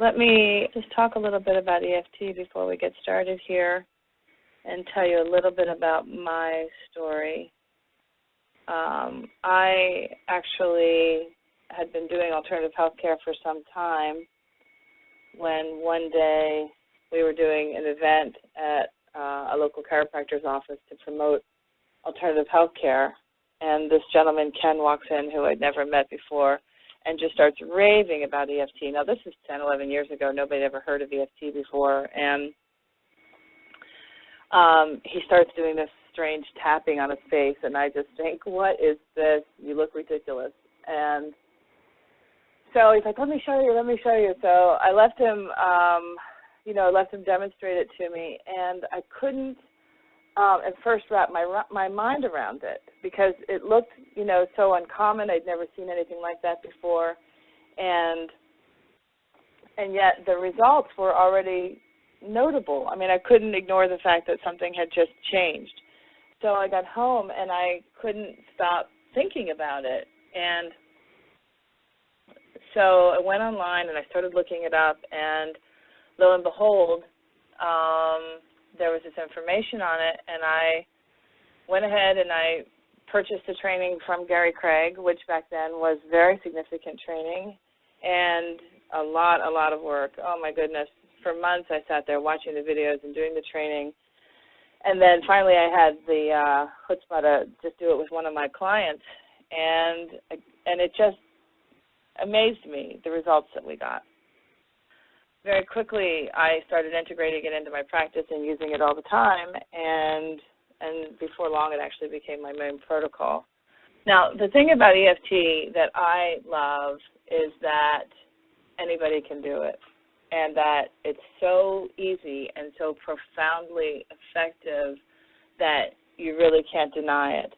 Let me just talk a little bit about EFT before we get started here and tell you a little bit about my story. I actually had been doing alternative healthcare for some time when one day we were doing an event at a local chiropractor's office to promote alternative healthcare, and this gentleman, Ken, walks in, who I'd never met before, and just starts raving about EFT. Now, this is 10, 11 years ago. Nobody had ever heard of EFT before, and he starts doing this strange tapping on his face, and I just think, what is this? You look ridiculous. And so he's like, let me show you. So I let him demonstrate it to me, and I couldn't at first wrap my mind around it because it looked, so uncommon. I'd never seen anything like that before, and yet the results were already notable. I mean, I couldn't ignore the fact that something had just changed. So I got home, and I couldn't stop thinking about it, and so I went online, and I started looking it up, and lo and behold, there was this information on it, and I went ahead and I purchased the training from Gary Craig, which back then was very significant training and a lot of work. Oh, my goodness. For months I sat there watching the videos and doing the training, and then finally I had the chutzpah to just do it with one of my clients, and it just amazed me, the results that we got. Very quickly, I started integrating it into my practice and using it all the time, and before long, it actually became my main protocol. Now, the thing about EFT that I love is that anybody can do it, and that it's so easy and so profoundly effective that you really can't deny it.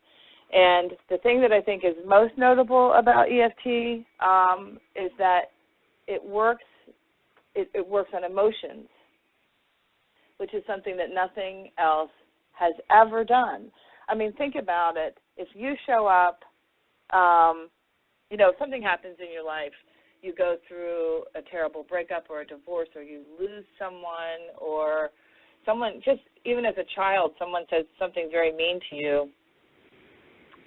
And the thing that I think is most notable about EFT is that it works on emotions, which is something that nothing else has ever done. I mean, think about it. If you show up, if something happens in your life, you go through a terrible breakup or a divorce, or you lose someone, or someone, just even as a child, someone says something very mean to you,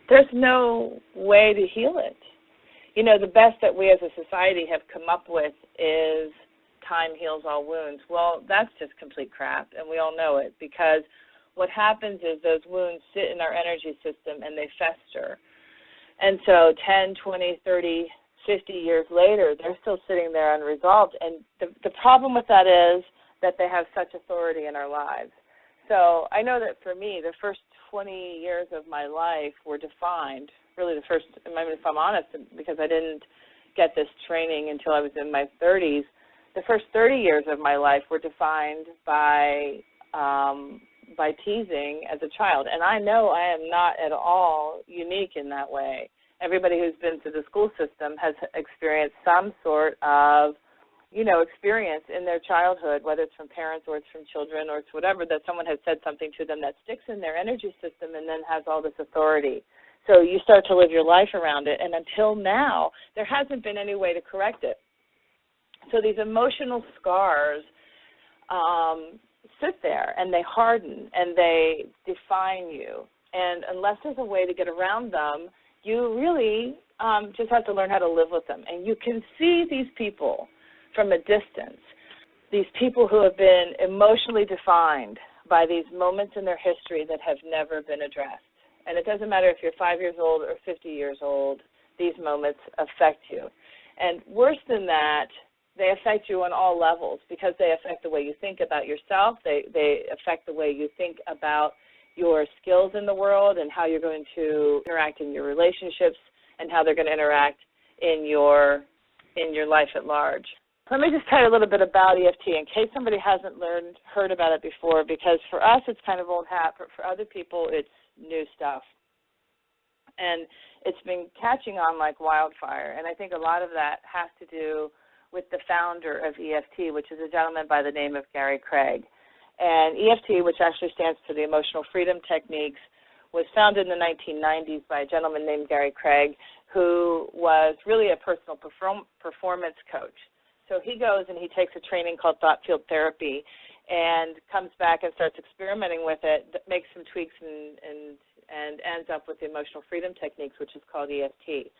there's no way to heal it. The best that we as a society have come up with is time heals all wounds. Well, that's just complete crap, and we all know it, because what happens is those wounds sit in our energy system and they fester. And so 10, 20, 30, 50 years later, they're still sitting there unresolved. And the problem with that is that they have such authority in our lives. So I know that for me, the first 20 years of my life were defined, really the first, I mean, if I'm honest, because I didn't get this training until I was in my 30s, the first 30 years of my life were defined by teasing as a child. And I know I am not at all unique in that way. Everybody who's been through the school system has experienced some sort of, experience in their childhood, whether it's from parents or it's from children or it's whatever, that someone has said something to them that sticks in their energy system and then has all this authority. So you start to live your life around it, and until now, there hasn't been any way to correct it. So these emotional scars sit there, and they harden, and they define you. And unless there's a way to get around them, you really just have to learn how to live with them. And you can see these people from a distance, these people who have been emotionally defined by these moments in their history that have never been addressed. And it doesn't matter if you're 5 years old or 50 years old, these moments affect you. And worse than that, they affect you on all levels, because they affect the way you think about yourself. They affect the way you think about your skills in the world and how you're going to interact in your relationships and how they're going to interact in your life at large. Let me just tell you a little bit about EFT in case somebody hasn't heard about it before, because for us it's kind of old hat, but for other people it's new stuff. And it's been catching on like wildfire, and I think a lot of that has to do with the founder of EFT, which is a gentleman by the name of Gary Craig. And EFT, which actually stands for the Emotional Freedom Techniques, was founded in the 1990s by a gentleman named Gary Craig, who was really a personal performance coach. So he goes and he takes a training called thought field therapy and comes back and starts experimenting with it, makes some tweaks and ends up with the emotional freedom techniques, which is called EFT.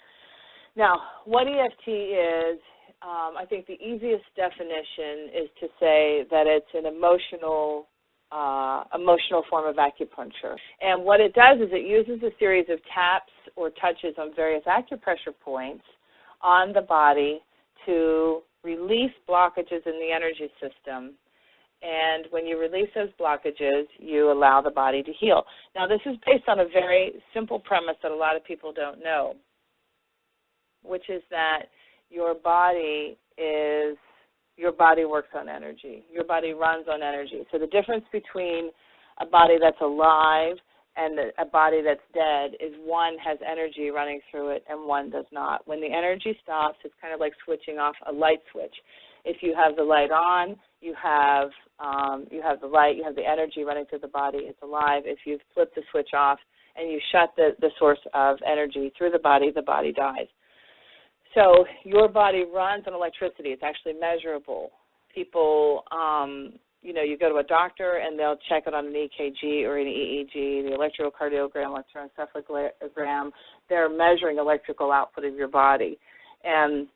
Now, what EFT is, I think the easiest definition is to say that it's an emotional form of acupuncture. And what it does is it uses a series of taps or touches on various acupressure points on the body to release blockages in the energy system. And when you release those blockages, you allow the body to heal. Now, this is based on a very simple premise that a lot of people don't know, which is that your body works on energy. Your body runs on energy. So the difference between a body that's alive and a body that's dead is one has energy running through it and one does not. When the energy stops, it's kind of like switching off a light switch. If you have the light on, you have the light, you have the energy running through the body, it's alive. If you flip the switch off and you shut the source of energy through the body dies. So your body runs on electricity. It's actually measurable. People, you go to a doctor and they'll check it on an EKG or an EEG, the electrocardiogram, electroencephalogram. They're measuring electrical output of your body. And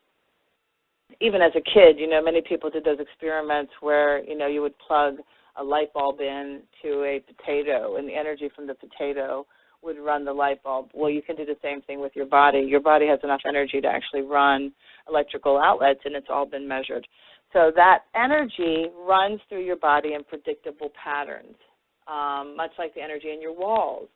even as a kid, many people did those experiments where, you would plug a light bulb in to a potato and the energy from the potato would run the light bulb. Well, you can do the same thing with your body. Your body has enough energy to actually run electrical outlets, and it's all been measured. So that energy runs through your body in predictable patterns, much like the energy in your walls.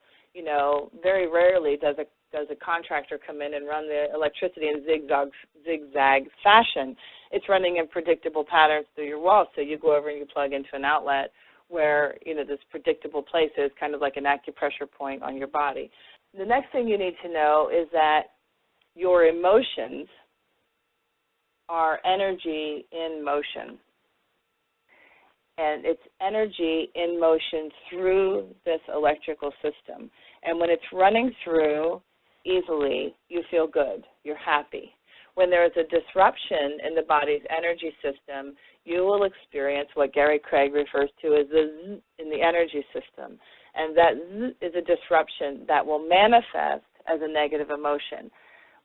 Very rarely does a contractor come in and run the electricity in zigzag fashion. It's running in predictable patterns through your walls. So you go over and you plug into an outlet where, this predictable place is kind of like an acupressure point on your body. The next thing you need to know is that your emotions are energy in motion. And it's energy in motion through this electrical system. And when it's running through easily, you feel good, you're happy. When there is a disruption in the body's energy system, you will experience what Gary Craig refers to as the zzz in the energy system. And that zzz is a disruption that will manifest as a negative emotion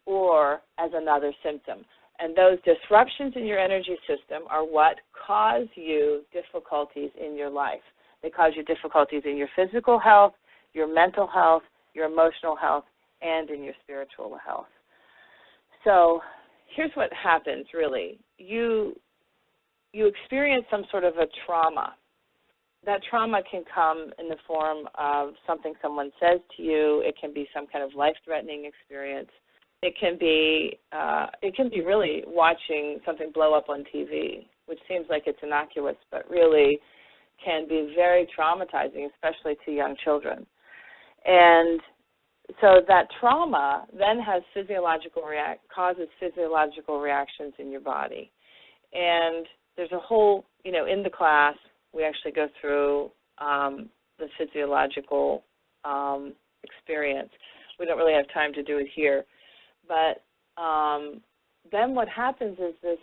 or as another symptom. And those disruptions in your energy system are what cause you difficulties in your life. They cause you difficulties in your physical health, your mental health, your emotional health, and in your spiritual health. So here's what happens, really. You experience some sort of a trauma. That trauma can come in the form of something someone says to you. It can be some kind of life-threatening experience. It can be really watching something blow up on TV, which seems like it's innocuous, but really can be very traumatizing, especially to young children. And so that trauma then causes physiological reactions in your body. And there's a whole, in the class, we actually go through the physiological experience. We don't really have time to do it here. But then what happens is this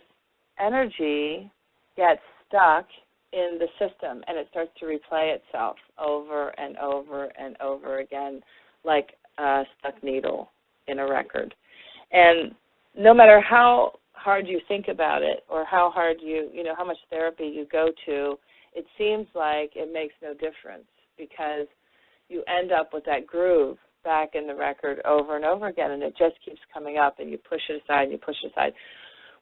energy gets stuck in the system, and it starts to replay itself over and over and over again, like a stuck needle in a record. And no matter how hard you think about it or how hard how much therapy you go to, it seems like it makes no difference because you end up with that groove back in the record over and over again, and it just keeps coming up, and you push it aside and you push it aside.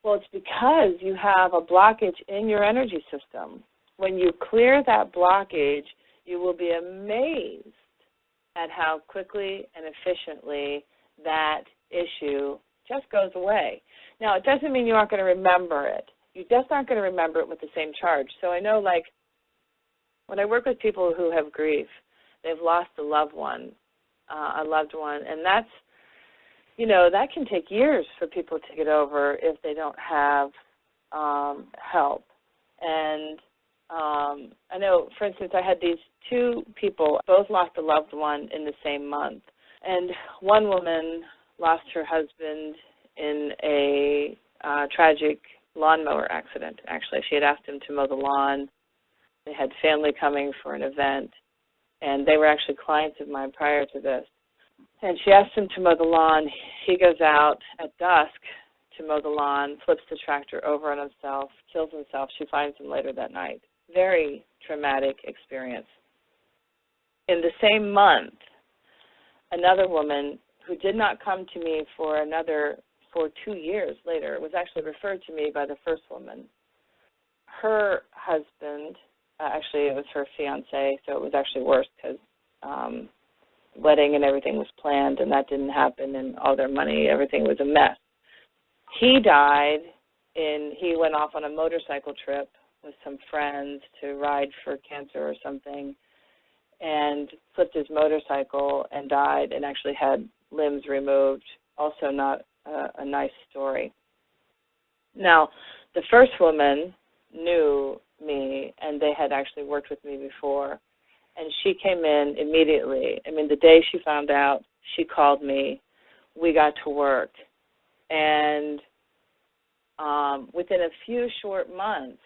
Well, it's because you have a blockage in your energy system. When you clear that blockage, you will be amazed at how quickly and efficiently that issue just goes away. Now, it doesn't mean you aren't going to remember it. You just aren't going to remember it with the same charge. So I know, like, when I work with people who have grief, they've lost a loved one, and that's, that can take years for people to get over if they don't have help. And I know, for instance, I had these two people, both lost a loved one in the same month. And one woman lost her husband in a tragic lawnmower accident, actually. She had asked him to mow the lawn. They had family coming for an event, and they were actually clients of mine prior to this. And she asked him to mow the lawn. He goes out at dusk to mow the lawn, flips the tractor over on himself, kills himself. She finds him later that night. Very traumatic experience. In the same month, another woman who did not come to me for 2 years later, was actually referred to me by the first woman. Her husband, actually it was her fiance, so it was actually worse because wedding and everything was planned and that didn't happen, and all their money, everything was a mess. He died he went off on a motorcycle trip with some friends to ride for cancer or something, and flipped his motorcycle and died, and actually had limbs removed. Also not a nice story. Now, the first woman knew me, and they had actually worked with me before, and she came in immediately. I mean, the day she found out, she called me. We got to work, and within a few short months,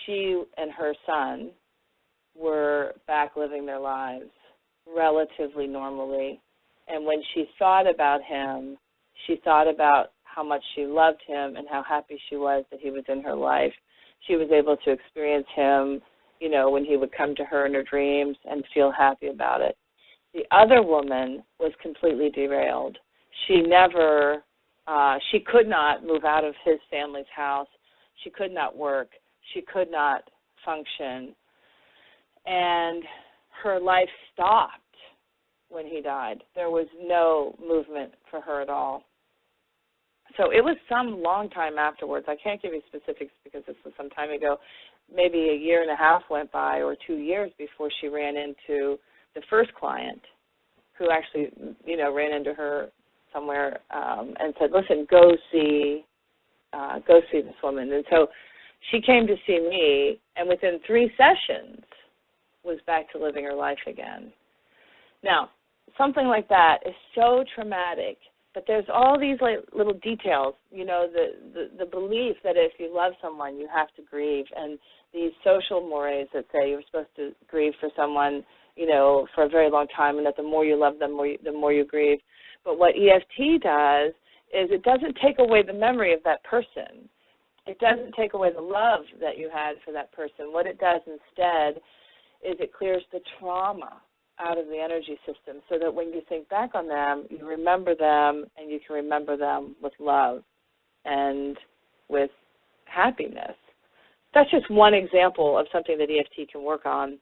she and her son were back living their lives relatively normally. And when she thought about him, she thought about how much she loved him and how happy she was that he was in her life. She was able to experience him, you know, when he would come to her in her dreams and feel happy about it. The other woman was completely derailed. She could not move out of his family's house. She could not work. She could not function. And her life stopped when he died. There was no movement for her at all. So it was some long time afterwards. I can't give you specifics because this was some time ago. Maybe a year and a half went by, or 2 years, before she ran into the first client, who actually, you know, ran into her somewhere and said, "Listen, go see this woman." And so she came to see me, and within 3 sessions was back to living her life again. Now, something like that is so traumatic, but there's all these little details, you know, the belief that if you love someone, you have to grieve, and these social mores that say you're supposed to grieve for someone, you know, for a very long time, and that the more you love them, the more you grieve. But what EFT does is it doesn't take away the memory of that person. It doesn't take away the love that you had for that person. What it does instead is it clears the trauma out of the energy system, so that when you think back on them, you remember them, and you can remember them with love and with happiness. That's just one example of something that EFT can work on.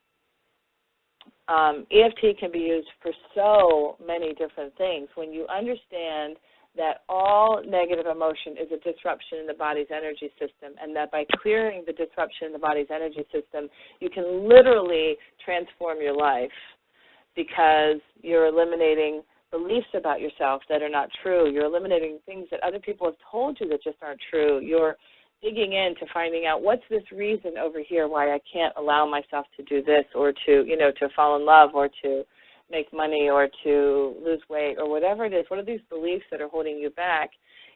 EFT can be used for so many different things. When you understand that all negative emotion is a disruption in the body's energy system, and that by clearing the disruption in the body's energy system, you can literally transform your life, because you're eliminating beliefs about yourself that are not true. You're eliminating things that other people have told you that just aren't true. You're digging into finding out, what's this reason over here why I can't allow myself to do this, or to, you know, to fall in love, or to make money, or to lose weight, or whatever it is. What are these beliefs that are holding you back?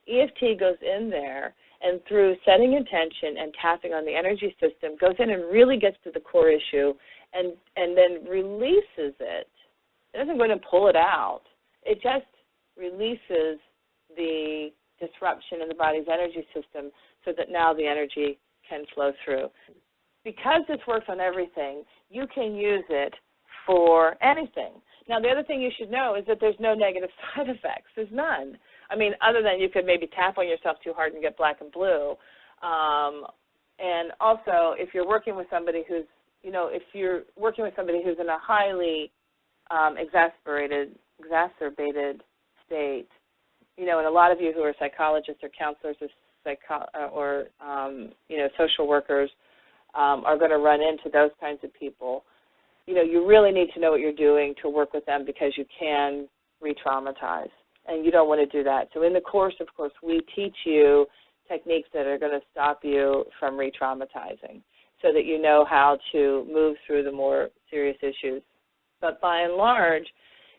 EFT goes in there, and through setting intention and tapping on the energy system, goes in and really gets to the core issue, and then releases it. It doesn't go in and pull it out. It just releases the disruption in the body's energy system, so that now the energy can flow through. Because this works on everything, you can use it for anything. Now, the other thing you should know is that there's no negative side effects. There's none. I mean, other than you could maybe tap on yourself too hard and get black and blue. And also, if you're working with somebody who's, you know, if you're working with somebody who's in a highly exacerbated state, you know, and a lot of you who are psychologists or counselors or you know, social workers are going to run into those kinds of people. You know, you really need to know what you're doing to work with them, because you can re-traumatize, and you don't want to do that. So in the course, of course, we teach you techniques that are going to stop you from re-traumatizing, so that you know how to move through the more serious issues. But by and large,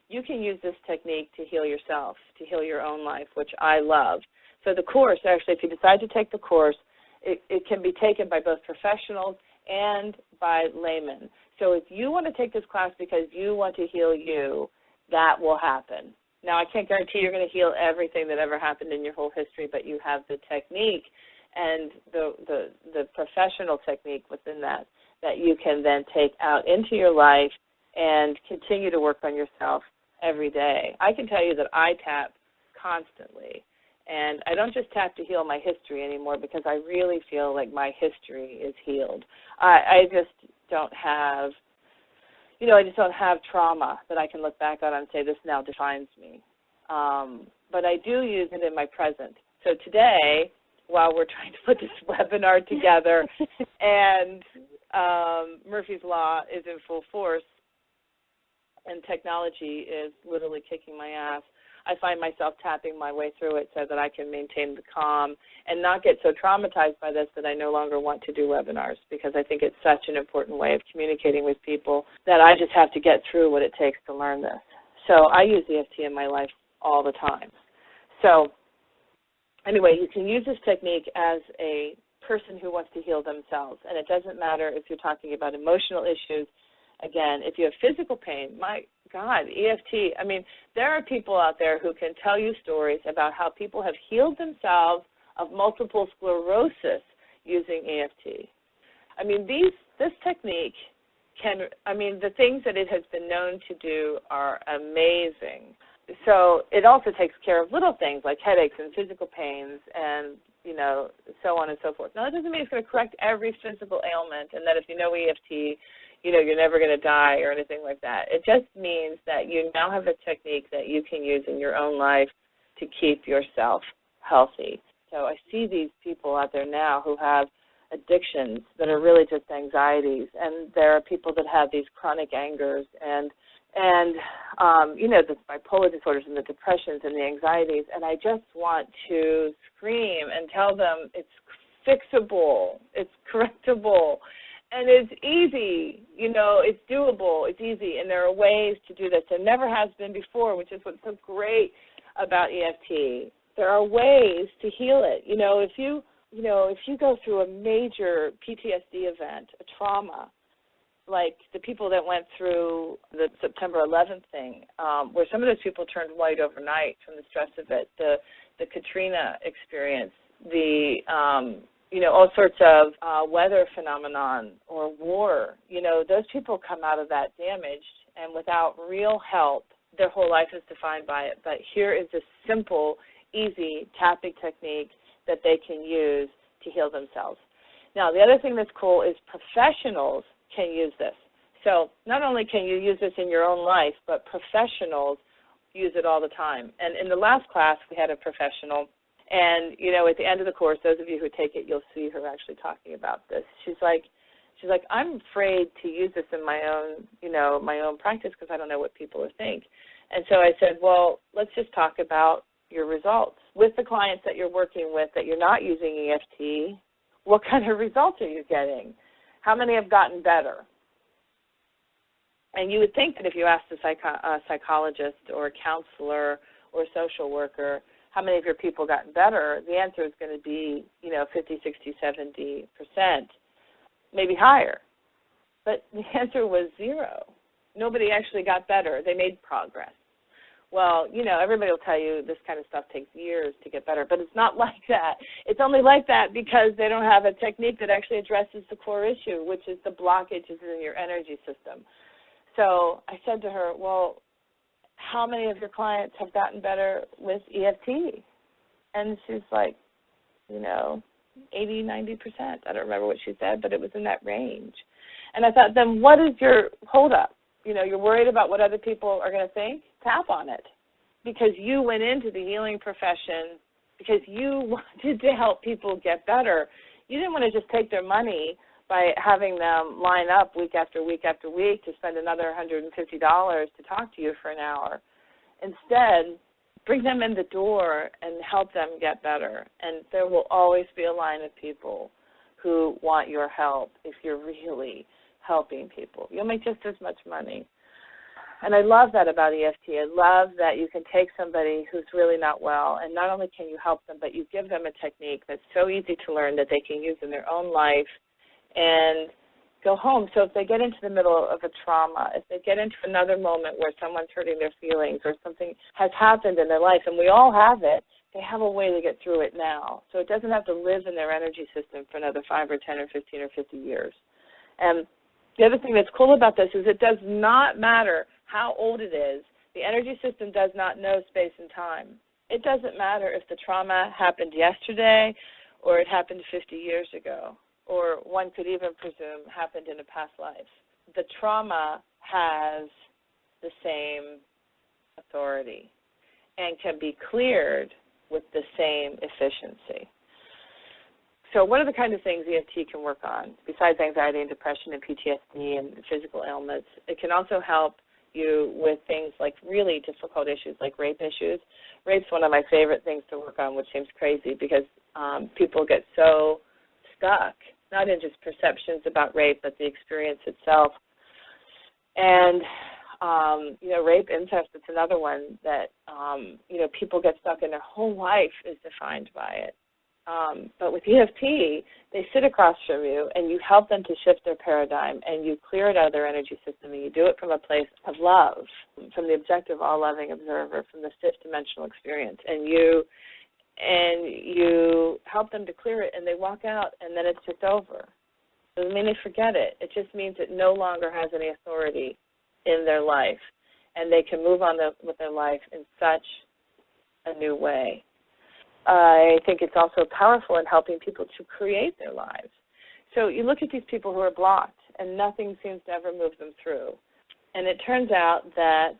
you can use this technique to heal yourself, to heal your own life, which I love. So the course, actually, if you decide to take the course, it can be taken by both professionals and by laymen. So if you want to take this class because you want to heal you, that will happen. Now, I can't guarantee you're going to heal everything that ever happened in your whole history, but you have the technique and the professional technique within that you can then take out into your life and continue to work on yourself every day. I can tell you that I tap constantly, and I don't just tap to heal my history anymore because I really feel like my history is healed. I just don't have, I just don't have trauma that I can look back on and say this now defines me. But I do use it in my present. So today, while we're trying to put this webinar together and Murphy's Law is in full force and technology is literally kicking my ass, I find myself tapping my way through it so that I can maintain the calm and not get so traumatized by this that I no longer want to do webinars, because I think it's such an important way of communicating with people that I just have to get through what it takes to learn this. So I use EFT in my life all the time. So anyway, you can use this technique as a person who wants to heal themselves, and it doesn't matter if you're talking about emotional issues. Again, if you have physical pain, my God, EFT, I mean, there are people out there who can tell you stories about how people have healed themselves of multiple sclerosis using EFT. I mean, this technique the things that it has been known to do are amazing. So it also takes care of little things like headaches and physical pains and, so on and so forth. Now, that doesn't mean it's going to correct every physical ailment and that if you know EFT, you're never going to die or anything like that. It just means that you now have a technique that you can use in your own life to keep yourself healthy. So I see these people out there now who have addictions that are really just anxieties, and there are people that have these chronic angers and the bipolar disorders and the depressions and the anxieties, and I just want to scream and tell them it's fixable, it's correctable, and it's easy, it's doable, it's easy, and there are ways to do this. There never has been before, which is what's so great about EFT. There are ways to heal it. If you go through a major PTSD event, a trauma, like the people that went through the September 11th thing, where some of those people turned white overnight from the stress of it, the Katrina experience, the all sorts of weather phenomenon or war, those people come out of that damaged and without real help. Their whole life is defined by it. But here is a simple, easy tapping technique that they can use to heal themselves. Now, the other thing that's cool is professionals can use this. So not only can you use this in your own life, but professionals use it all the time. And in the last class, we had a professional, and, at the end of the course, those of you who take it, you'll see her actually talking about this. She's like, I'm afraid to use this in my own, my own practice because I don't know what people will think. And so I said, well, let's just talk about your results. With the clients that you're working with that you're not using EFT, what kind of results are you getting? How many have gotten better? And you would think that if you asked a psychologist or a counselor or a social worker, how many of your people gotten better, the answer is going to be, 50, 60, 70%, maybe higher. But the answer was zero. Nobody actually got better. They made progress. Well, everybody will tell you this kind of stuff takes years to get better, but it's not like that. It's only like that because they don't have a technique that actually addresses the core issue, which is the blockages in your energy system. So I said to her, well, how many of your clients have gotten better with EFT? And she's like, 80, 90%. I don't remember what she said, but it was in that range. And I thought, then what is your holdup? You're worried about what other people are going to think? Tap on it. Because you went into the healing profession because you wanted to help people get better. You didn't want to just take their money by having them line up week after week after week to spend another $150 to talk to you for an hour. Instead, bring them in the door and help them get better. And there will always be a line of people who want your help if you're really helping people. You'll make just as much money. And I love that about EFT. I love that you can take somebody who's really not well, and not only can you help them, but you give them a technique that's so easy to learn that they can use in their own life and go home. So if they get into the middle of a trauma, if they get into another moment where someone's hurting their feelings or something has happened in their life, and we all have it, they have a way to get through it now. So it doesn't have to live in their energy system for another 5 or 10 or 15 or 50 years. And the other thing that's cool about this is it does not matter how old it is. The energy system does not know space and time. It doesn't matter if the trauma happened yesterday or it happened 50 years ago, or one could even presume happened in a past life. The trauma has the same authority and can be cleared with the same efficiency. So what are the kind of things EFT can work on besides anxiety and depression and PTSD and physical ailments? It can also help you with things like really difficult issues like rape issues. Rape's one of my favorite things to work on, which seems crazy because people get so stuck, not in just perceptions about rape, but the experience itself. And, rape, incest, it's another one that, people get stuck and their whole life is defined by it. But with EFT, they sit across from you and you help them to shift their paradigm and you clear it out of their energy system and you do it from a place of love, from the objective, all-loving observer, from the fifth dimensional experience. And you help them to clear it and they walk out and then it's just over. It doesn't mean they forget it. It just means it no longer has any authority in their life and they can move on with their life in such a new way. I think it's also powerful in helping people to create their lives. So you look at these people who are blocked and nothing seems to ever move them through. And it turns out that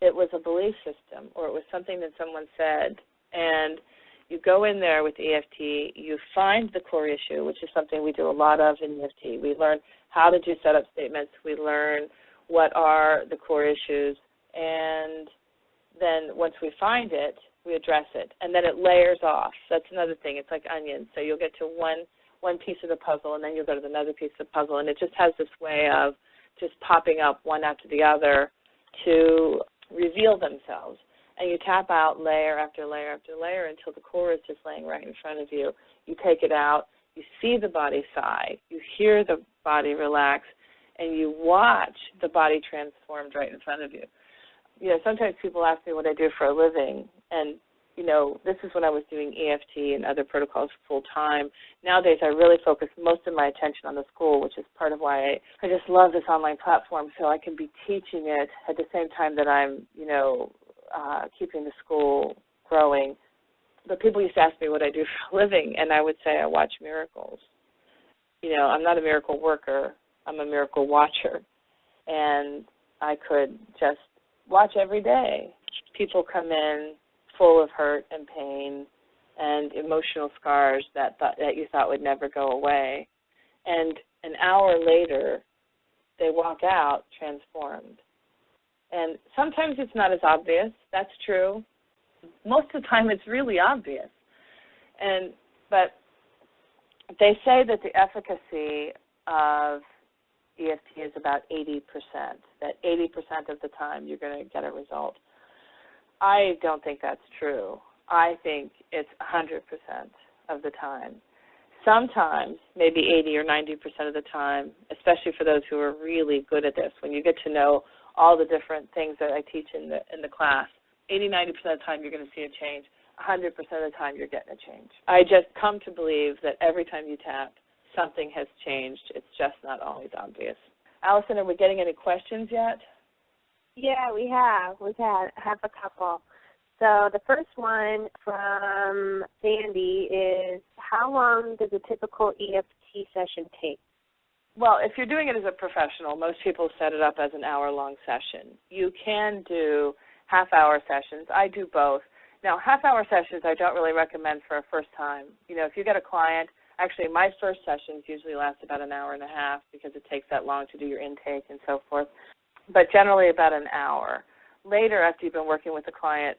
it was a belief system or it was something that someone said. And you go in there with EFT, you find the core issue, which is something we do a lot of in EFT. We learn how to do setup statements. We learn what are the core issues. And then once we find it, we address it, and then it layers off. That's another thing. It's like onions. So you'll get to one piece of the puzzle, and then you'll go to another piece of the puzzle, and it just has this way of just popping up one after the other to reveal themselves. And you tap out layer after layer after layer until the core is just laying right in front of you. You take it out. You see the body sigh. You hear the body relax, and you watch the body transformed right in front of you. Sometimes people ask me what I do for a living, and, this is when I was doing EFT and other protocols full-time. Nowadays, I really focus most of my attention on the school, which is part of why I just love this online platform, so I can be teaching it at the same time that I'm, keeping the school growing. But people used to ask me what I do for a living, and I would say I watch miracles. I'm not a miracle worker. I'm a miracle watcher, and I could just watch every day. People come in full of hurt and pain and emotional scars that you thought would never go away. And an hour later, they walk out transformed. And sometimes it's not as obvious. That's true. Most of the time it's really obvious. But they say that the efficacy of EFT is about 80%, that 80% of the time you're going to get a result. I don't think that's true. I think it's 100% of the time. Sometimes, maybe 80 or 90% of the time, especially for those who are really good at this, when you get to know all the different things that I teach in the class, 80, 90% of the time you're going to see a change. 100% of the time you're getting a change. I just come to believe that every time you tap, something has changed. It's just not always obvious. Allison, are we getting any questions yet? Yeah, we have. I have a couple. So the first one from Sandy is, how long does a typical EFT session take? Well, if you're doing it as a professional, most people set it up as an hour-long session. You can do half-hour sessions. I do both. Now, half-hour sessions I don't really recommend for a first time. If you get a client, actually my first sessions usually last about an hour and a half because it takes that long to do your intake and so forth, but generally about an hour. Later, after you've been working with the client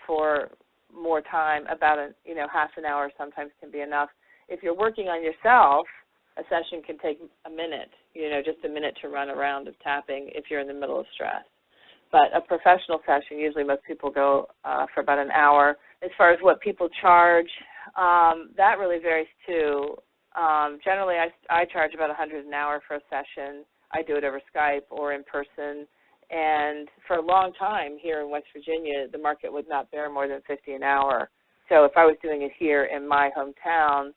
for more time, about half an hour sometimes can be enough. If you're working on yourself, a session can take a minute, just a minute to run a round of tapping if you're in the middle of stress. But a professional session, usually most people go for about an hour. As far as what people charge, that really varies too. Generally, I charge about $100 an hour for a session. I do it over Skype or in person. And for a long time here in West Virginia, the market would not bear more than $50 an hour. So if I was doing it here in my hometown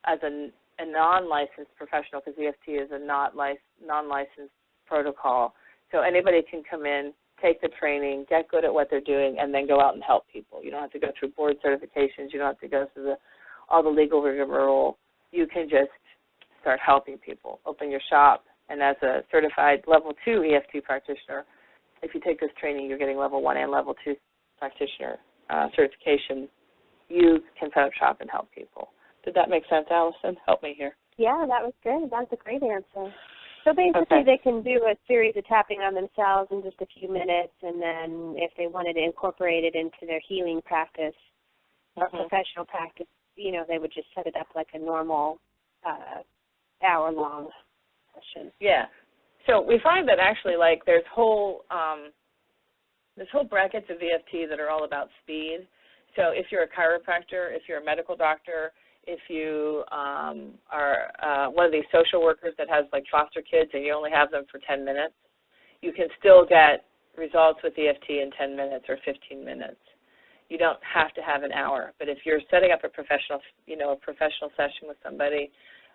as a non-licensed professional, because EFT is a non-licensed protocol, so anybody can come in, take the training, get good at what they're doing, and then go out and help people. You don't have to go through board certifications. You don't have to go through all the legal rigmarole. You can just start helping people, open your shop. And as a certified level 2 EFT practitioner, if you take this training, you're getting level 1 and level 2 practitioner certification. You can set up shop and help people. Did that make sense, Allison? Help me here. Yeah, that was good. That was a great answer. So basically they can do a series of tapping on themselves in just a few minutes, and then if they wanted to incorporate it into their healing practice or professional practice, you know, they would just set it up like a normal hour-long session. Yeah. So we find that actually, like, there's whole brackets of EFT that are all about speed. So if you're a chiropractor, if you're a medical doctor, if you are one of these social workers that has, like, foster kids and you only have them for 10 minutes, you can still get results with EFT in 10 minutes or 15 minutes. You don't have to have an hour. But if you're setting up a professional session with somebody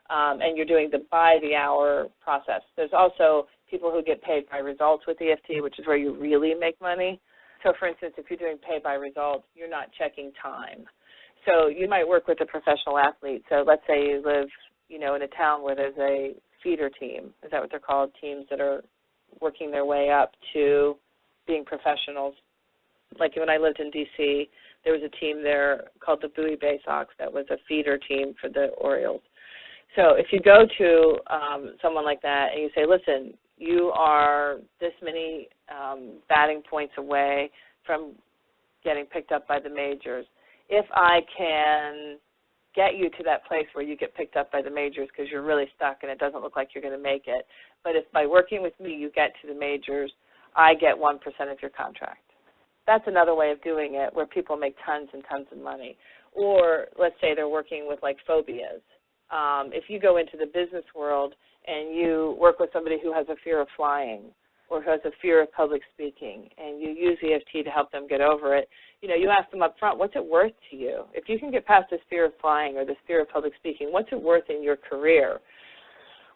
and you're doing the by-the-hour process, there's also people who get paid by results with EFT, which is where you really make money. So, for instance, if you're doing pay by results, you're not checking time. So you might work with a professional athlete. So let's say you live, in a town where there's a feeder team. Is that what they're called? Teams that are working their way up to being professionals. Like when I lived in D.C., there was a team there called the Bowie Bay Sox that was a feeder team for the Orioles. So if you go to someone like that and you say, listen, you are this many batting points away from getting picked up by the majors. If I can get you to that place where you get picked up by the majors because you're really stuck and it doesn't look like you're going to make it, but if by working with me you get to the majors, I get 1% of your contract. That's another way of doing it where people make tons and tons of money. Or let's say they're working with, like, phobias. If you go into the business world and you work with somebody who has a fear of flying or who has a fear of public speaking and you use EFT to help them get over it, you ask them up front, what's it worth to you? If you can get past this fear of flying or this fear of public speaking, what's it worth in your career?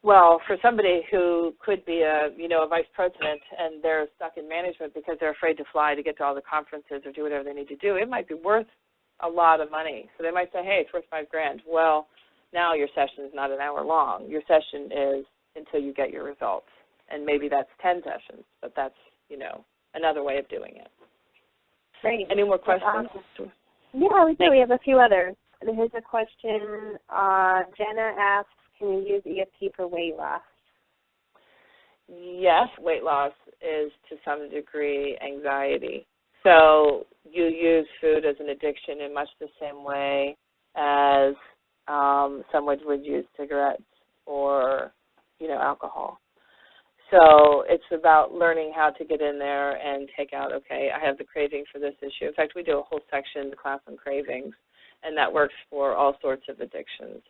Well, for somebody who could be a vice president and they're stuck in management because they're afraid to fly to get to all the conferences or do whatever they need to do, it might be worth a lot of money. So they might say, hey, it's worth $5,000. Well, now your session is not an hour long. Your session is until you get your results. And maybe that's 10 sessions, but that's, another way of doing it. Great. Any more questions? Awesome. Yeah, we do. We have a few others. Here's a question. Jenna asks, can you use EFT for weight loss? Yes, weight loss is to some degree anxiety. So you use food as an addiction in much the same way as someone would use cigarettes or, alcohol. So it's about learning how to get in there and take out, okay, I have the craving for this issue. In fact, we do a whole section in the class on cravings, and that works for all sorts of addictions.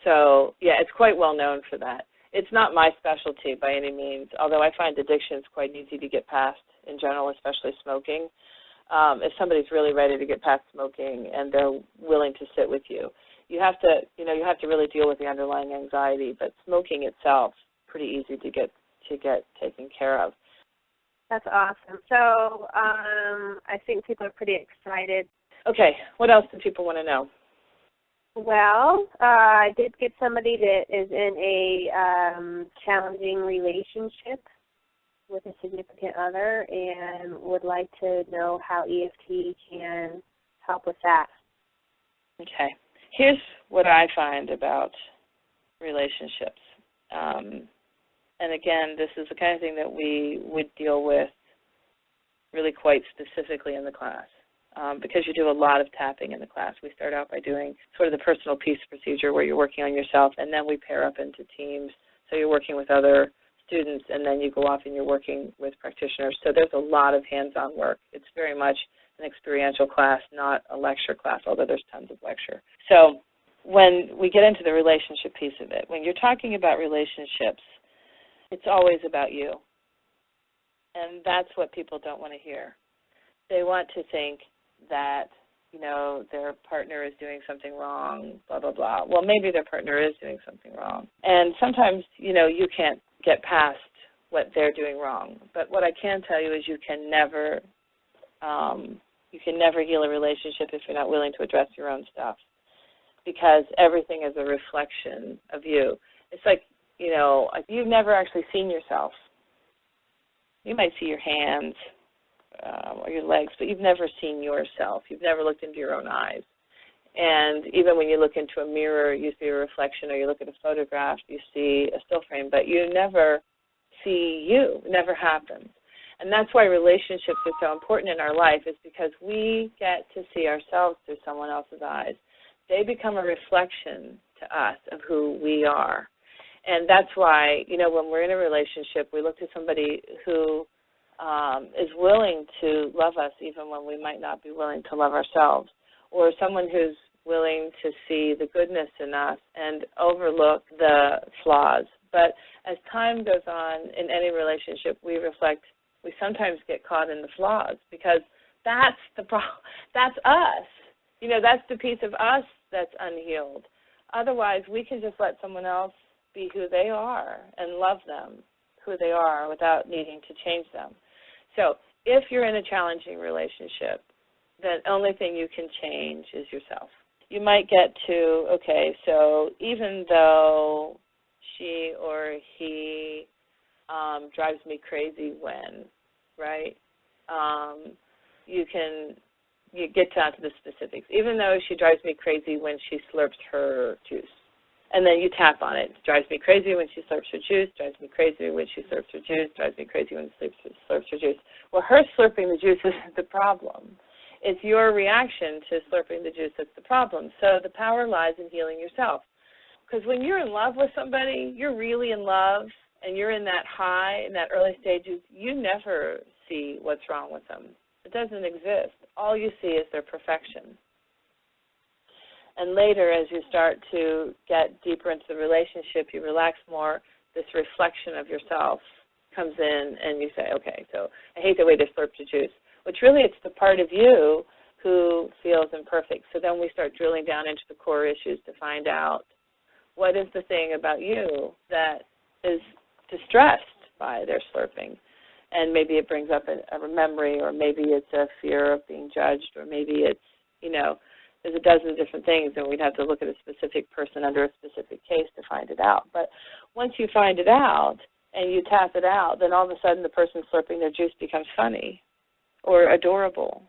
So, yeah, it's quite well known for that. It's not my specialty by any means, although I find addictions quite easy to get past in general, especially smoking. If somebody's really ready to get past smoking and they're willing to sit with you, you have to really deal with the underlying anxiety, but smoking itself pretty easy to get taken care of. That's awesome. So I think people are pretty excited. Okay, what else do people want to know? Well, I did get somebody that is in a challenging relationship with a significant other and would like to know how EFT can help with that. Okay. Here's what I find about relationships. And again, this is the kind of thing that we would deal with really quite specifically in the class. Because you do a lot of tapping in the class. We start out by doing sort of the personal peace procedure where you're working on yourself, and then we pair up into teams. So you're working with other students, and then you go off and you're working with practitioners. So there's a lot of hands-on work. It's very much an experiential class, not a lecture class, although there's tons of lecture. So when we get into the relationship piece of it, when you're talking about relationships, it's always about you. And that's what people don't want to hear. They want to think that, you know, their partner is doing something wrong, blah, blah, blah. Well, maybe their partner is doing something wrong. And sometimes, you know, you can't get past what they're doing wrong. But what I can tell you is you can never heal a relationship if you're not willing to address your own stuff, because everything is a reflection of you. It's like, you know, you've never actually seen yourself. You might see your hands or your legs, but you've never seen yourself. You've never looked into your own eyes. And even when you look into a mirror, you see a reflection, or you look at a photograph, you see a still frame, but you never see you. It never happens. And that's why relationships are so important in our life, is because we get to see ourselves through someone else's eyes. They become a reflection to us of who we are. And that's why, you know, when we're in a relationship, we look to somebody who is willing to love us even when we might not be willing to love ourselves, or someone who's willing to see the goodness in us and overlook the flaws. But as time goes on in any relationship, we sometimes get caught in the flaws, because that's the problem. That's us. You know, that's the piece of us that's unhealed. Otherwise, we can just let someone else be who they are and love them who they are without needing to change them. So if you're in a challenging relationship, the only thing you can change is yourself. You might get to, okay, so even though she or he drives me crazy when, right, you get down to the specifics. Even though she drives me crazy when she slurps her juice. And then you tap on it. Drives me crazy when she slurps her juice, drives me crazy when she slurps her juice, drives me crazy when she slurps her juice. Well, her slurping the juice isn't the problem. It's your reaction to slurping the juice that's the problem. So the power lies in healing yourself. Because when you're in love with somebody, you're really in love, and you're in that high, in that early stages, you never see what's wrong with them. It doesn't exist. All you see is their perfection. And later, as you start to get deeper into the relationship, you relax more, this reflection of yourself comes in, and you say, okay, so I hate the way they slurped the juice, which really it's the part of you who feels imperfect. So then we start drilling down into the core issues to find out what is the thing about you that is distressed by their slurping. And maybe it brings up a memory, or maybe it's a fear of being judged, or maybe it's, you know, there's a dozen different things, and we'd have to look at a specific person under a specific case to find it out. But once you find it out and you tap it out, then all of a sudden the person slurping their juice becomes funny or adorable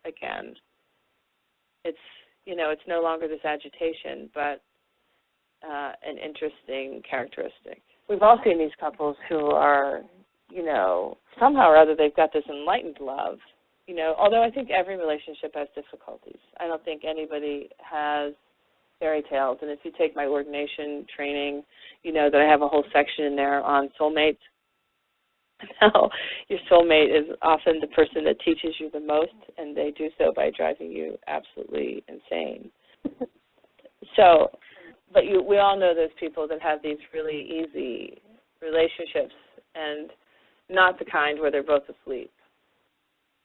again. It's, you know, it's no longer this agitation, but an interesting characteristic. We've all seen these couples who are, you know, somehow or other they've got this enlightened love. You know, although I think every relationship has difficulties. I don't think anybody has fairy tales. And if you take my ordination training, you know that I have a whole section in there on soulmates. Now, your soulmate is often the person that teaches you the most, and they do so by driving you absolutely insane. So, but we all know those people that have these really easy relationships, and not the kind where they're both asleep.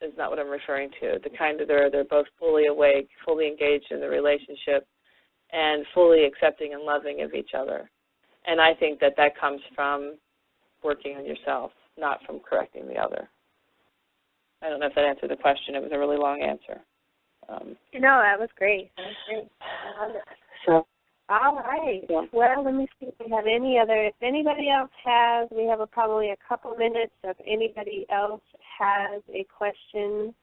Is not what I'm referring to. The kind that they're both fully awake, fully engaged in the relationship, and fully accepting and loving of each other. And I think that comes from working on yourself, not from correcting the other. I don't know if that answered the question. It was a really long answer. No, that was great. That was great. I love it. So, all right. Yeah. Well, let me see if we have any other. If anybody else has, we have probably a couple minutes. If anybody else has a question,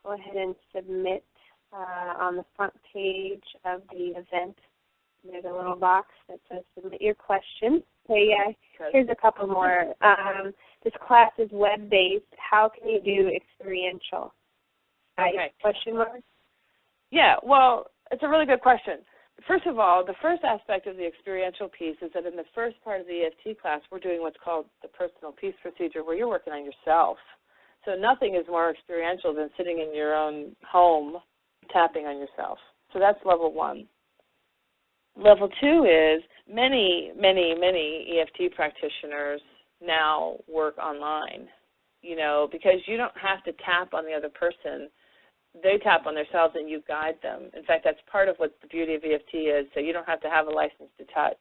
go ahead and submit on the front page of the event. There's a little box that says submit your question. Okay, yeah. Here's a couple more. This class is web-based. How can you do experiential? Okay. Question mark? Yeah, well, it's a really good question, first of all, the first aspect of the experiential piece is that in the first part of the EFT class, we're doing what's called the personal peace procedure, where you're working on yourself. So nothing is more experiential than sitting in your own home tapping on yourself. So that's level 1. Level 2 is many EFT practitioners now work online, because you don't have to tap on the other person. They tap on themselves and you guide them. In fact, that's part of what the beauty of EFT is, so you don't have to have a license to touch.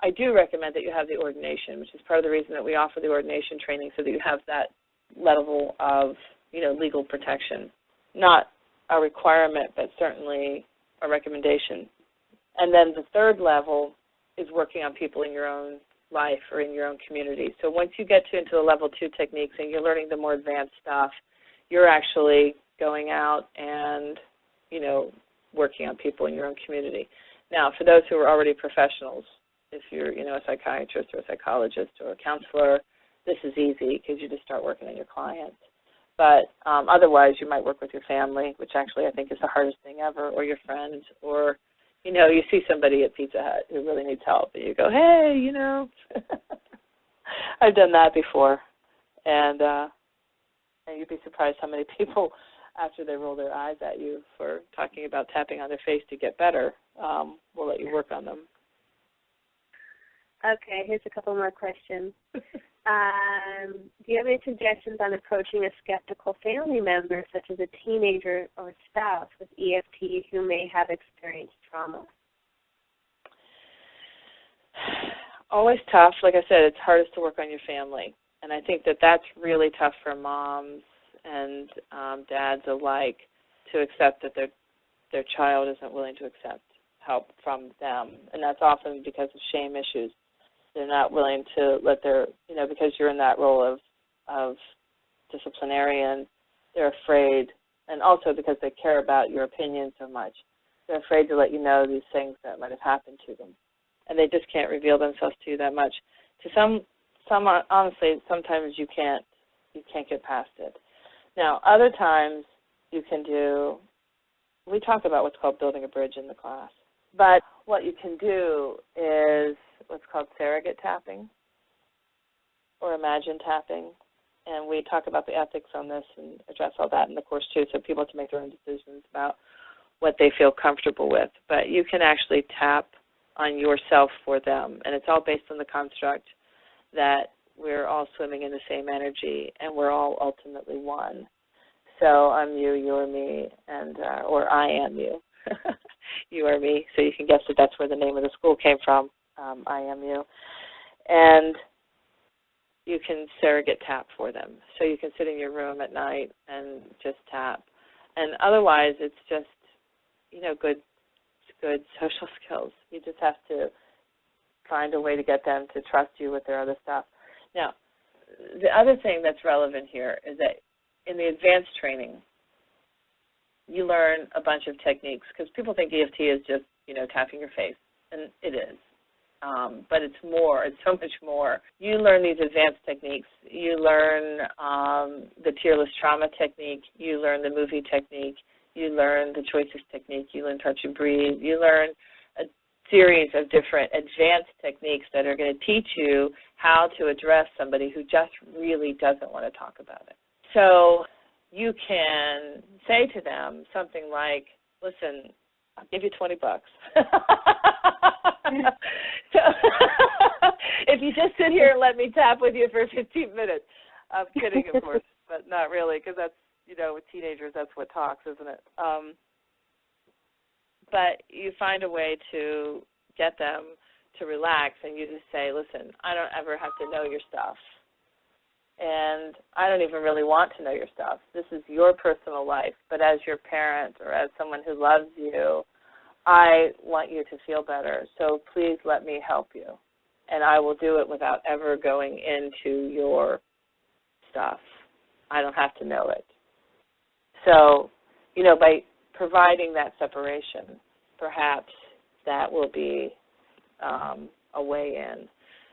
I do recommend that you have the ordination, which is part of the reason that we offer the ordination training, so that you have that level of, legal protection. Not a requirement, but certainly a recommendation. And then the third level is working on people in your own life or in your own community. So once you get into the level 2 techniques and you're learning the more advanced stuff, you're actually going out and, working on people in your own community. Now, for those who are already professionals, if you're, a psychiatrist or a psychologist or a counselor, this is easy because you just start working on your clients. But otherwise, you might work with your family, which actually I think is the hardest thing ever, or your friends, or, you see somebody at Pizza Hut who really needs help, and you go, hey, I've done that before. And you'd be surprised how many people, after they roll their eyes at you for talking about tapping on their face to get better, will let you work on them. Okay, here's a couple more questions. Do you have any suggestions on approaching a skeptical family member, such as a teenager or spouse, with EFT who may have experienced trauma? Always tough. Like I said, it's hardest to work on your family. And I think that that's really tough for moms and dads alike to accept that their child isn't willing to accept help from them. And that's often because of shame issues. They're not willing to let their, because you're in that role of disciplinarian, they're afraid, and also because they care about your opinion so much, they're afraid to let you know these things that might have happened to them. And they just can't reveal themselves to you that much. To some honestly, sometimes you can't get past it. Now, other times you can do, we talk about what's called building a bridge in the class, but what you can do is what's called surrogate tapping or imagine tapping, and we talk about the ethics on this and address all that in the course too, so people can make their own decisions about what they feel comfortable with. But you can actually tap on yourself for them, and it's all based on the construct that we're all swimming in the same energy and we're all ultimately one. So I'm you, you're me, and or I am you. You are me, so you can guess that that's where the name of the school came from, I am you. And you can surrogate tap for them. So you can sit in your room at night and just tap. And otherwise, it's just, good social skills. You just have to find a way to get them to trust you with their other stuff. Now, the other thing that's relevant here is that in the advanced training, you learn a bunch of techniques, because people think EFT is just, tapping your face, and it is. But it's more, it's so much more. You learn these advanced techniques. You learn the tearless trauma technique. You learn the movie technique. You learn the choices technique. You learn touch and breathe. You learn a series of different advanced techniques that are going to teach you how to address somebody who just really doesn't want to talk about it. So you can say to them something like, listen, I'll give you $20. So if you just sit here and let me tap with you for 15 minutes. I'm kidding, of course, but not really, because that's, with teenagers, that's what talks, isn't it? But you find a way to get them to relax, and you just say, listen, I don't ever have to know your stuff. And I don't even really want to know your stuff. This is your personal life. But as your parent or as someone who loves you, I want you to feel better. So please let me help you. And I will do it without ever going into your stuff. I don't have to know it. So, by providing that separation, perhaps that will be a way in.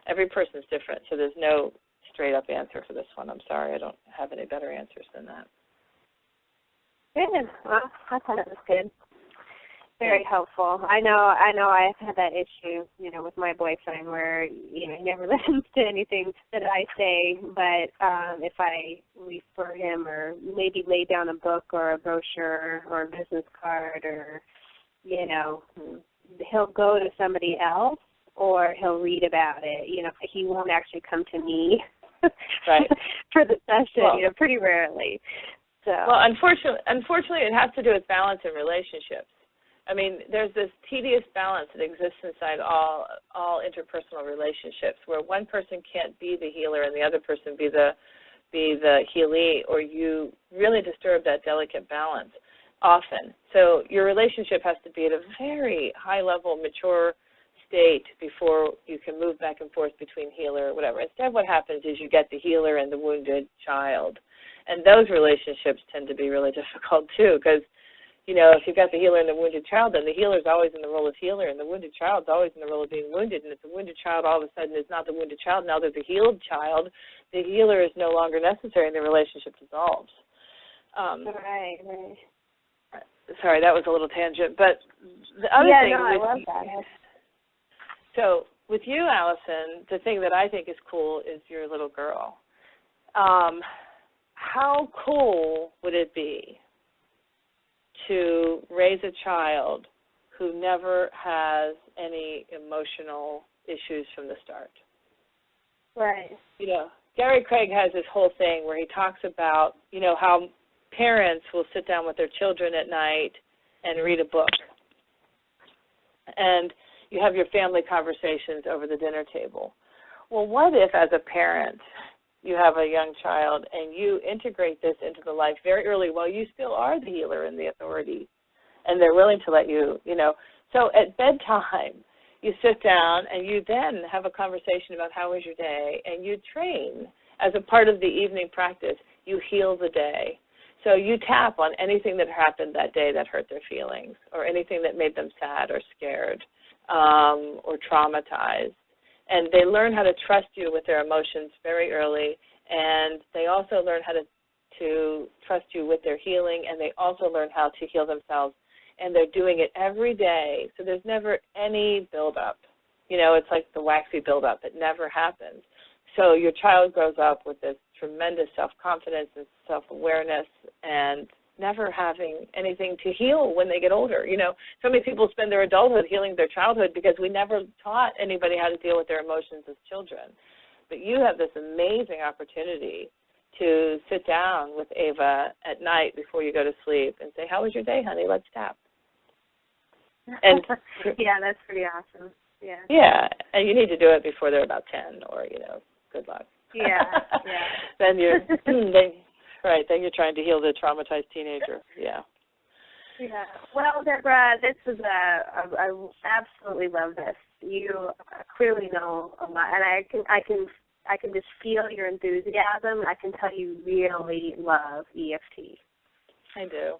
Every person is different, so there's no straight-up answer for this one. I'm sorry, I don't have any better answers than that. Good. Well, I thought it was good. Very helpful. I know I've had that issue, with my boyfriend where, he never listens to anything that I say, but if I refer him or maybe lay down a book or a brochure or a business card or, he'll go to somebody else or he'll read about it. He won't actually come to me right. for the session, pretty rarely. So. Well, unfortunately, it has to do with balance in relationships. I mean, there's this tedious balance that exists inside all interpersonal relationships where one person can't be the healer and the other person be the healee, or you really disturb that delicate balance often. So your relationship has to be at a very high level, mature state before you can move back and forth between healer or whatever. Instead, what happens is you get the healer and the wounded child. And those relationships tend to be really difficult, too, because if you've got the healer and the wounded child, then the healer's always in the role of healer, and the wounded child's always in the role of being wounded. And if the wounded child all of a sudden is not the wounded child, now they're the healed child, the healer is no longer necessary, and the relationship dissolves. Right. Sorry, that was a little tangent. But the other thing I love that. So with you, Allison, the thing that I think is cool is your little girl. How cool would it be to raise a child who never has any emotional issues from the start? Right. Gary Craig has this whole thing where he talks about, how parents will sit down with their children at night and read a book. And you have your family conversations over the dinner table. Well, what if, as a parent, you have a young child and you integrate this into the life very early while you still are the healer and the authority, and they're willing to let you, So at bedtime, you sit down and you then have a conversation about how was your day, and you train as a part of the evening practice. You heal the day. So you tap on anything that happened that day that hurt their feelings, or anything that made them sad or scared or traumatized. And they learn how to trust you with their emotions very early, and they also learn how to trust you with their healing, and they also learn how to heal themselves. And they're doing it every day, so there's never any buildup. It's like the waxy buildup. It never happens. So your child grows up with this tremendous self-confidence and self-awareness and never having anything to heal when they get older. So many people spend their adulthood healing their childhood because we never taught anybody how to deal with their emotions as children. But you have this amazing opportunity to sit down with Ava at night before you go to sleep and say, how was your day, honey? Let's tap. And yeah, that's pretty awesome. Yeah. Yeah, and you need to do it before they're about 10 or, good luck. Yeah. Then you're then you're trying to heal the traumatized teenager. Yeah. Yeah. Well, Deborah, this is I absolutely love this. You clearly know a lot, and I can just feel your enthusiasm. I can tell you really love EFT. I do.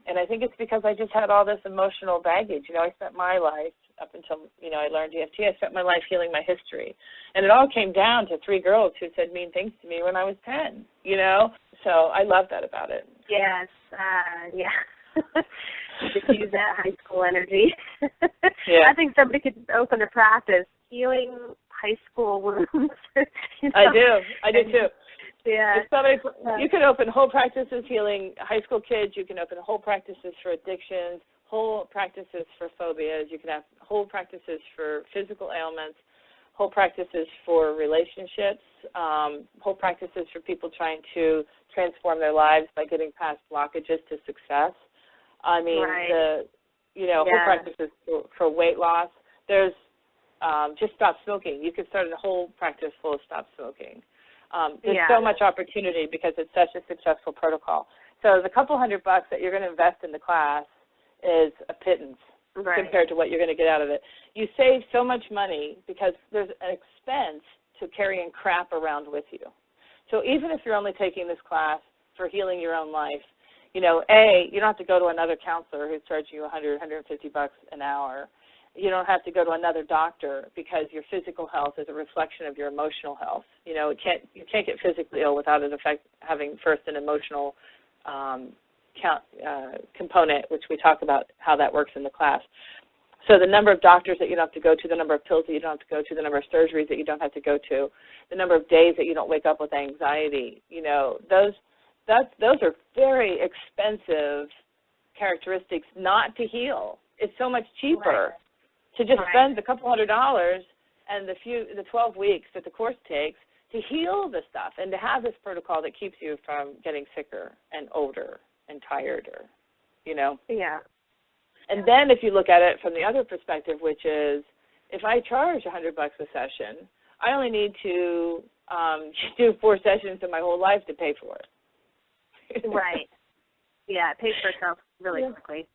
And I think it's because I just had all this emotional baggage. I spent my life up until, I learned EFT, I spent my life healing my history. And it all came down to 3 girls who said mean things to me when I was 10, So I love that about it. Yes, yeah. Just use that high school energy. Yeah. I think somebody could open a practice, healing high school wounds. I do too. Yeah. You can open whole practices healing high school kids. You can open whole practices for addictions, whole practices for phobias. You can have whole practices for physical ailments, whole practices for relationships, whole practices for people trying to transform their lives by getting past blockages to success. I mean, right. Whole practices for weight loss. There's just stop smoking. You could start a whole practice full of stop smoking. There's so much opportunity because it's such a successful protocol. So the couple $100 that you're going to invest in the class is a pittance compared to what you're going to get out of it. You save so much money because there's an expense to carrying crap around with you. So even if you're only taking this class for healing your own life, you don't have to go to another counselor who's charging you $100, $150 an hour. You don't have to go to another doctor because your physical health is a reflection of your emotional health. You can't get physically ill without it having first an emotional component, which we talk about how that works in the class. So the number of doctors that you don't have to go to, the number of pills that you don't have to go to, the number of surgeries that you don't have to go to, the number of days that you don't wake up with anxiety, those are very expensive characteristics not to heal. It's so much cheaper to just spend a couple $100 and the 12 weeks that the course takes to heal the stuff and to have this protocol that keeps you from getting sicker and older and tireder, Yeah. And then if you look at it from the other perspective, which is if I charge $100 a session, I only need to do 4 sessions in my whole life to pay for it. Right. Yeah, it pays for itself really quickly.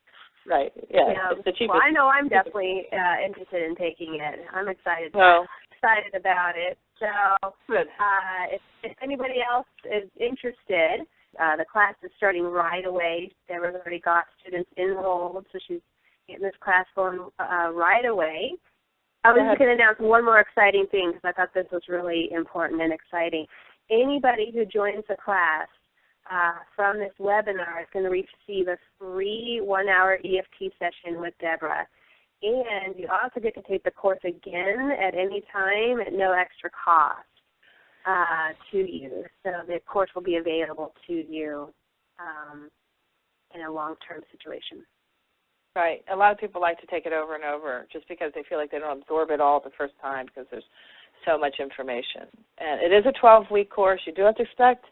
Right. Yeah. It's the cheapest. Well, I know I'm definitely interested in taking it. I'm excited about it. So if anybody else is interested, the class is starting right away. Deborah's already got students enrolled, so she's getting this class going right away. I was just going to announce one more exciting thing because I thought this was really important and exciting. Anybody who joins the class from this webinar is going to receive a free 1-hour EFT session with Deborah. And you also get to take the course again at any time at no extra cost to you. So the course will be available to you in a long-term situation. Right. A lot of people like to take it over and over just because they feel like they don't absorb it all the first time because there's so much information. And it is a 12-week course. You do have to expect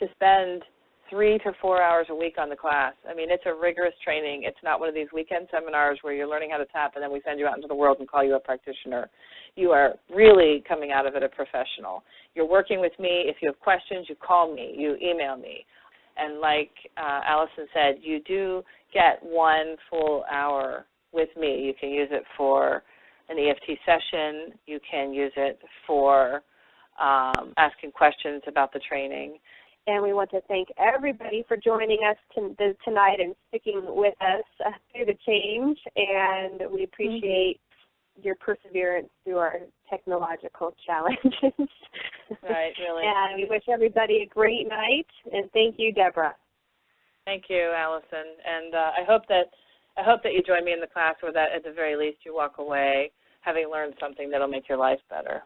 to spend 3 to 4 hours a week on the class. I mean, it's a rigorous training. It's not one of these weekend seminars where you're learning how to tap and then we send you out into the world and call you a practitioner. You are really coming out of it a professional. You're working with me. If you have questions, you call me. You email me. And like Allison said, you do get 1 full hour with me. You can use it for an EFT session. You can use it for asking questions about the training. And we want to thank everybody for joining us tonight and sticking with us through the change. And we appreciate your perseverance through our technological challenges. Right, really. And we wish everybody a great night. And thank you, Deborah. Thank you, Allison. And I hope that you join me in the class, or that at the very least you walk away having learned something that will make your life better.